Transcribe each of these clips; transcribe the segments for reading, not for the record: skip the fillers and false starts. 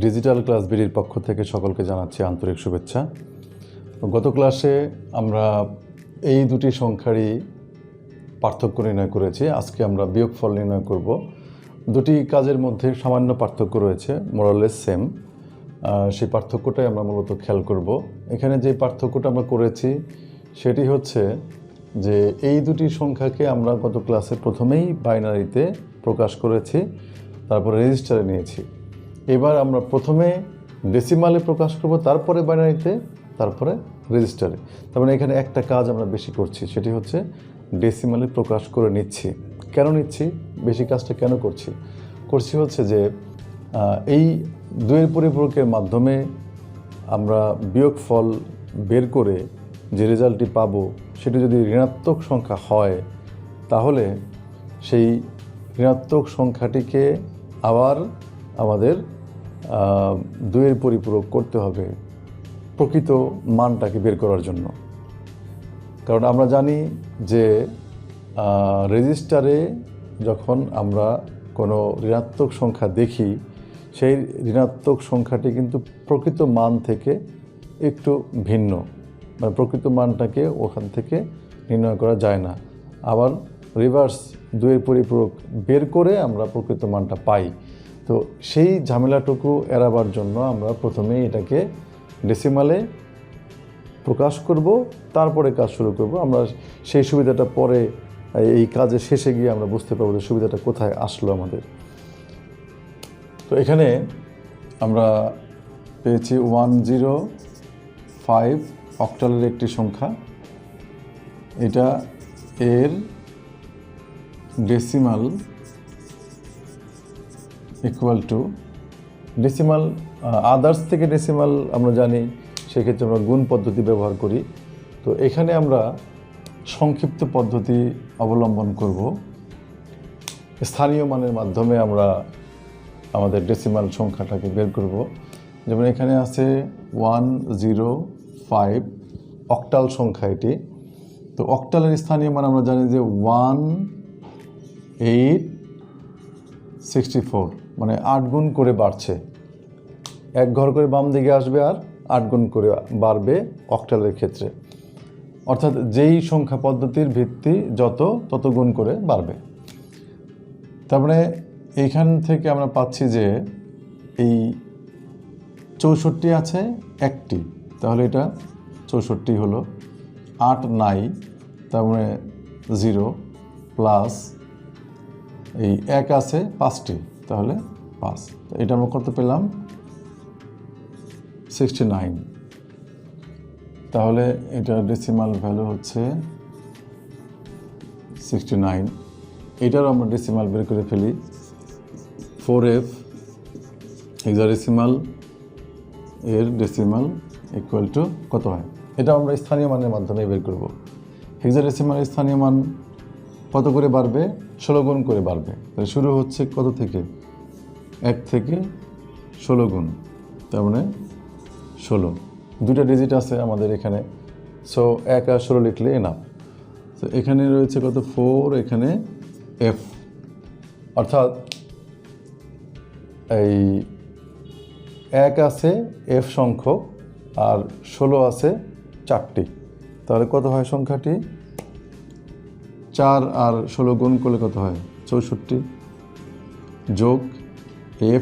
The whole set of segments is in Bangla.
ডিজিটাল ক্লাস বিডির পক্ষ থেকে সকলকে জানাচ্ছি আন্তরিক শুভেচ্ছা। গত ক্লাসে আমরা এই দুটি সংখ্যারই পার্থক্য নির্ণয় করেছি। আজকে আমরা বিয়োগফল নির্ণয় করব। দুটি কাজের মধ্যে সামান্য পার্থক্য রয়েছে, মোরালেস সেম। সেই পার্থক্যটাই আমরা মূলত খেয়াল করব। এখানে যে পার্থক্যটা আমরা করেছি সেটি হচ্ছে যে এই দুটি সংখ্যাকে আমরা গত ক্লাসে প্রথমেই বাইনারিতে প্রকাশ করেছি, তারপরে রেজিস্টারে নিয়েছি। এবার আমরা প্রথমে ডেসিমালে প্রকাশ করব, তারপরে বাইনারিতে, তারপরে রেজিস্টারে। তার মানে এখানে একটা কাজ আমরা বেশি করছি, সেটি হচ্ছে ডেসিমালে প্রকাশ করে নিচ্ছি। কেন নিচ্ছি, বেশি কাজটা কেন করছি হচ্ছে যে এই দুইয়ের পরিপূরকের মাধ্যমে আমরা বিয়োগফল বের করে যে রেজাল্টটি পাবো সেটি যদি ঋণাত্মক সংখ্যা হয়, তাহলে সেই ঋণাত্মক সংখ্যাটিকে আবার আমাদের দুইয়ের পরিপূরক করতে হবে প্রকৃত মানটাকে বের করার জন্য। কারণ আমরা জানি যে রেজিস্টারে যখন আমরা কোনো ঋণাত্মক সংখ্যা দেখি, সেই ঋণাত্মক সংখ্যাটি কিন্তু প্রকৃত মান থেকে একটু ভিন্ন, মানে প্রকৃত মানটাকে ওখান থেকে নির্ণয় করা যায় না। আবার রিভার্স দুইয়ের পরিপূরক বের করে আমরা প্রকৃত মানটা পাই। তো সেই ঝামেলাটুকু এড়াবার জন্য আমরা প্রথমেই এটাকে ডেসিমালে প্রকাশ করব, তারপরে কাজ শুরু করব। আমরা সেই সুবিধাটা পরে এই কাজের শেষে গিয়ে আমরা বুঝতে পারবো যে সুবিধাটা কোথায় আসলো আমাদের। তো এখানে আমরা পেয়েছি 105 অক্টালের একটি সংখ্যা। এটা এর decimal equal to decimal, others থেকে ডেসিমাল আমরা জানি, সেক্ষেত্রে আমরা গুণ পদ্ধতি ব্যবহার করি। তো এখানে আমরা সংক্ষিপ্ত পদ্ধতি অবলম্বন করব। স্থানীয় মানের মাধ্যমে আমরা আমাদের ডেসিমাল সংখ্যাটাকে বের করব। যেমন এখানে আছে 105 অক্টাল সংখ্যা এটি। তো অক্টালের স্থানীয় মান আমরা জানি যে 1864, মানে 8 গুণ করে বাড়ছে। এক ঘর করে বাম দিকে আসবে আর 8 গুণ করে বাড়বে অক্টালের ক্ষেত্রে। অর্থাৎ যেই সংখ্যা পদ্ধতির ভিত্তি যত, তত গুণ করে বাড়বে। তার মানে এইখান থেকে আমরা পাচ্ছি যে এই 64 আছে একটি, তাহলে এটা 64 হলো। 8 নাই, তার মানে 0, প্লাস এই 1 আছে 5টি, তাহলে 5। এটা আমরা কত পেলাম? 69। তাহলে এটা ডেসিমাল ভ্যালু হচ্ছে 69। এটারও আমরা ডেসিমাল বের করে ফেলি। 4f হেক্সাডেসিমাল এর ডেসিমাল ইকুয়াল টু কত হয়? এটা আমরা স্থানীয় মানের মাধ্যমে বের করব। হেক্সাডেসিমালের স্থানীয় মান কত করে বাড়বে? 16 গুণ করে বাড়বে। তাহলে শুরু হচ্ছে কত থেকে? 1 থেকে 16 গুণ, তার মানে 16। দুটা ডিজিট আছে আমাদের এখানে, সো 1 আর 16 লিখলে এনাফ। তো এখানে রয়েছে কত? 4, এখানে f, অর্থাৎ এই 1 আছে f সংখ্যক আর 16 আছে 4টি। তাহলে কত হয় সংখ্যাটি? 4 আর 16 গুণ করলে কত হয়? 64, যোগ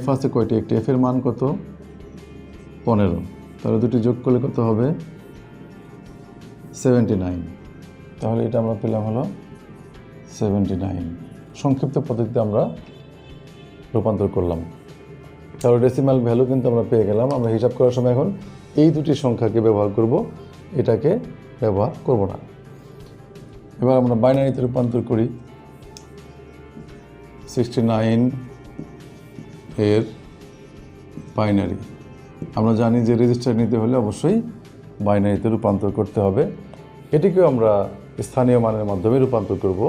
f আছে কয়টি? একটি, f এর মান কত? 15। তাহলে দুটি যোগ করলে কত হবে? 79। তাহলে এটা আমরা পেলাম হলো 79। সংক্ষিপ্ত পদ্ধতিতে আমরা রূপান্তর করলাম। তাহলে ডেসিমাল ভ্যালু কিন্তু আমরা পেয়ে গেলাম। আমরা হিসাব করার সময় এখন এই দুটি সংখ্যাকে ব্যবহার করব, এটাকে ব্যবহার করব না। এবার আমরা বাইনারিতে রূপান্তর করি। 69 এর বাইনারি। আমরা জানি যে রেজিস্টার নিতে হলে অবশ্যই বাইনারিতে রূপান্তর করতে হবে। এটিকেও আমরা স্থানীয় মানের মাধ্যমে রূপান্তর করব,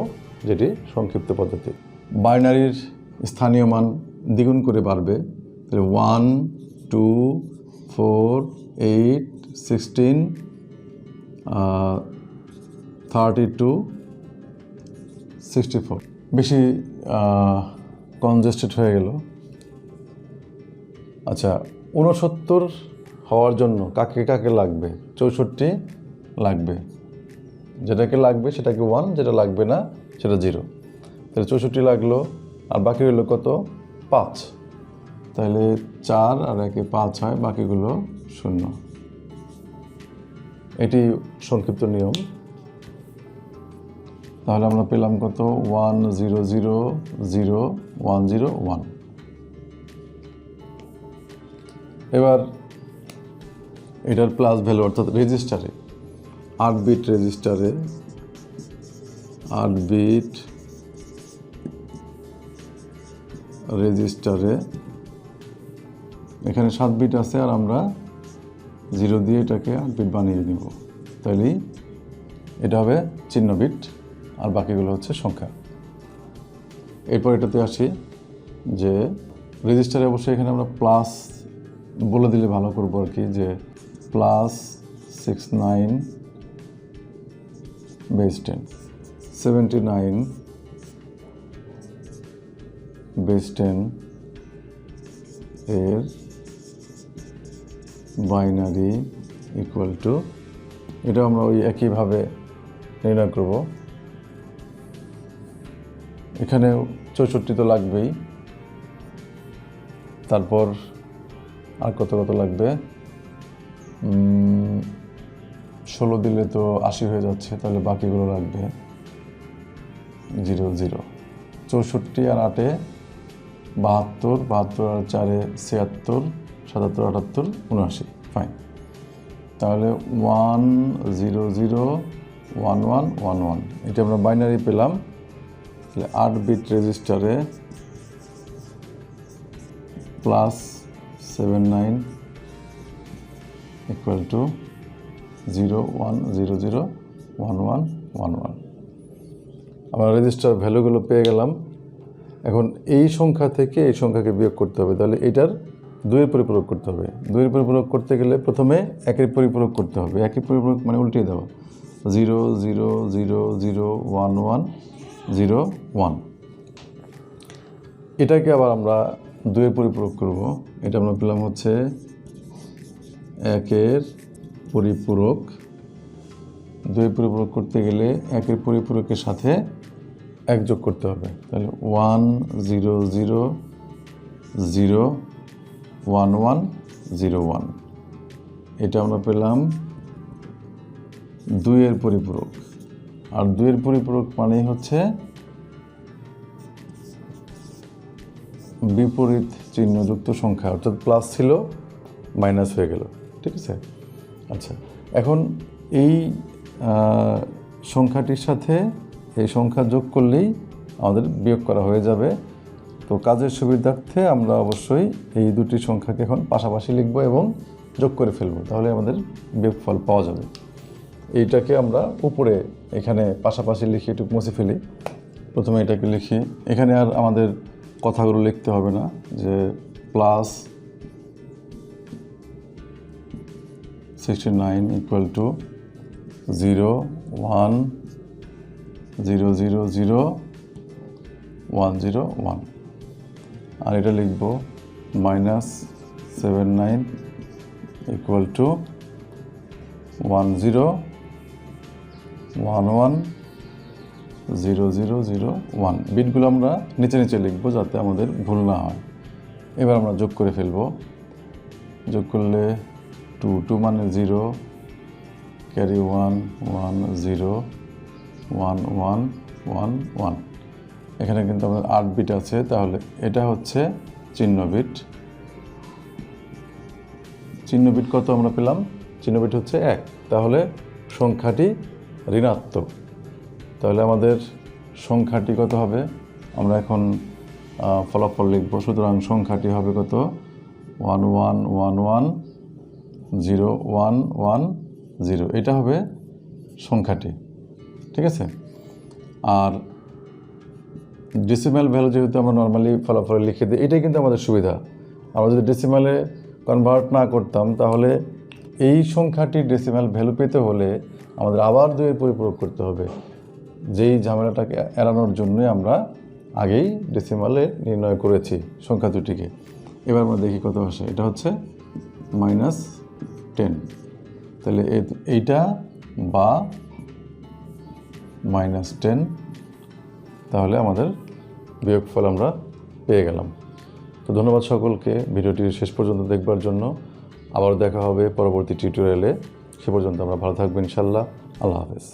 যেটি সংক্ষিপ্ত পদ্ধতি। বাইনারির স্থানীয় মান দ্বিগুণ করে বাড়বে। 1, 2, 4, 8, 16, 32, 64। বেশি কনজেস্টেড হয়ে গেল। আচ্ছা, 69 হওয়ার জন্য কাকে কাকে লাগবে? 64 লাগবে। যেটাকে লাগবে সেটাকে 1, যেটা লাগবে না সেটা 0। তাহলে 64 লাগলো, আর বাকি রইল কত? 5। তাহলে 4 আর 1 5 হয়, বাকিগুলো 0। এটি সংক্ষিপ্ত নিয়ম। তাহলে আমরা পেলাম কত? 1 0 0 0 1 0 1। এবার এটার প্লাস ভ্যালু অর্থাৎ রেজিস্টারে 8 বিট রেজিস্টারে 8 বিট রেজিস্টারে এখানে 7 বিট আছে, আর আমরা 0 দিয়ে এটাকে 8 বিট বানিয়ে নিব। তাহলে এটা হবে চিহ্ন বিট, আর বাকিগুলো হচ্ছে সংখ্যা। এরপর এটাতে আসি যে রেজিস্টারে অবশ্যই এখানে আমরা প্লাস বলে দিলে ভালো করবো আর কি, যে প্লাস 69 বেস 10, 79 বেস 10 এর বাইনারি ইকুয়াল টু, এটা আমরা ওই একইভাবে নির্ণয় করব। এখানে 64 তো লাগবেই, তারপর আর কত কত লাগবে? 16 দিলে তো 80 হয়ে যাচ্ছে, তাহলে বাকিগুলো লাগবে 0 0। 64 আর 8 72, 72 আর 4 76, 77 78 79। ফাইন। তাহলে 1 0 0 1 1 1 1, এটা আমরা বাইনারি পেলাম। তাহলে 8 বিট রেজিস্টারে প্লাস 79 ইকুয়াল টু 0 1 0 0 1 1 1 1। আমরা রেজিস্টার ভ্যালুগুলো পেয়ে গেলাম। এখন এই সংখ্যা থেকে এই সংখ্যাকে বিয়োগ করতে হবে। তাহলে এটার 2-এর পরিপূরক করতে হবে। 2-এর পরিপূরক করতে গেলে প্রথমে 1-এর পরিপূরক করতে হবে। 1-এর পরিপূরক মানে উল্টিয়ে দেওয়া, 0 0 0 0 1 1 0 1। এটাকে আবার আমরা 2-এর পরিপূরক করব। এটা আমরা পেলাম হচ্ছে 1-এর পরিপূরক। 2-এর পরিপূরক করতে গেলে 1-এর পরিপূরকের সাথে 1 যোগ করতে হবে। তাহলে 1 0 0 0 1 1 0 1। এটা আমরা পেলাম 2-এর পরিপূরক। আর 2-এর পরিপূরক মানেই হচ্ছে বিপরীত চিহ্নযুক্ত সংখ্যা, অর্থাৎ প্লাস ছিল মাইনাস হয়ে গেল। ঠিক আছে? আচ্ছা, এখন এই সংখ্যাটির সাথে এই সংখ্যা যোগ করলেই আমাদের বিয়োগ করা হয়ে যাবে। তো কাজের সুবিধার্থে আমরা অবশ্যই এই দুটি সংখ্যাকে এখন পাশাপাশি লিখব এবং যোগ করে ফেলব, তাহলে আমাদের বিয়োগফল পাওয়া যাবে। এইটাকে আমরা উপরে এখানে পাশাপাশি লিখে একটু মুছে ফেলি। প্রথমে এটাকে লিখি, এখানে আর আমাদের কথাগুলো লিখতে হবে না, যে প্লাস 69 ইকুয়াল টু 0 1 0 0 0 1 0 1। আর এটা লিখব মাইনাস 79 ইকুয়াল টু 1 0 1 1 0 0 0 1। বিটগুলো আমরা নিচে নিচে লিখব যাতে আমাদের ভুল না হয়। এবার আমরা যোগ করে ফেলব। যোগ করলে 2 2 মানে 0, ক্যারি 1 1 0 1 1 1 1। এখানে কিন্তু আমাদের 8 বিট আছে, তাহলে এটা হচ্ছে চিহ্ন বিট। চিহ্ন বিট কত আমরা পেলাম? চিহ্ন বিট হচ্ছে 1, তাহলে সংখ্যাটি ঋণাত্মক। তাহলে আমাদের সংখ্যাটি কত হবে? আমরা এখন ফলাফল লিখব। সুতরাং সংখ্যাটি হবে কত? 1 1 1 1 0 1 1 0। এটা হবে সংখ্যাটি। ঠিক আছে? আর ডেসিমাল ভ্যালু যেহেতু আমরা নর্মালি ফলাফলে লিখে দিই, এটাই কিন্তু আমাদের সুবিধা। আমরা যদি ডেসিমালে কনভার্ট না করতাম, তাহলে এই সংখ্যাটির ডেসিমাল ভ্যালু পেতে হলে আমাদের আবার 2-এর পরিপূরক করতে হবে। যেই ঝামেলাটাকে এড়ানোর জন্যই আমরা আগেই ডেসিমালে নির্ণয় করেছি সংখ্যা দুটিকে। এবার আমরা দেখি কত আসে। এটা হচ্ছে -10, তাহলে এইটা বা -10, তাহলে আমাদের বিয়োগফল আমরা পেয়ে গেলাম। তো ধন্যবাদ সকলকে ভিডিওটি শেষ পর্যন্ত দেখবার জন্য। আবারও দেখা হবে পরবর্তী টিউটোরিয়ালে। সে পর্যন্ত আমরা ভালো থাকবেন ইনশাআল্লাহ। আল্লাহ হাফেজ।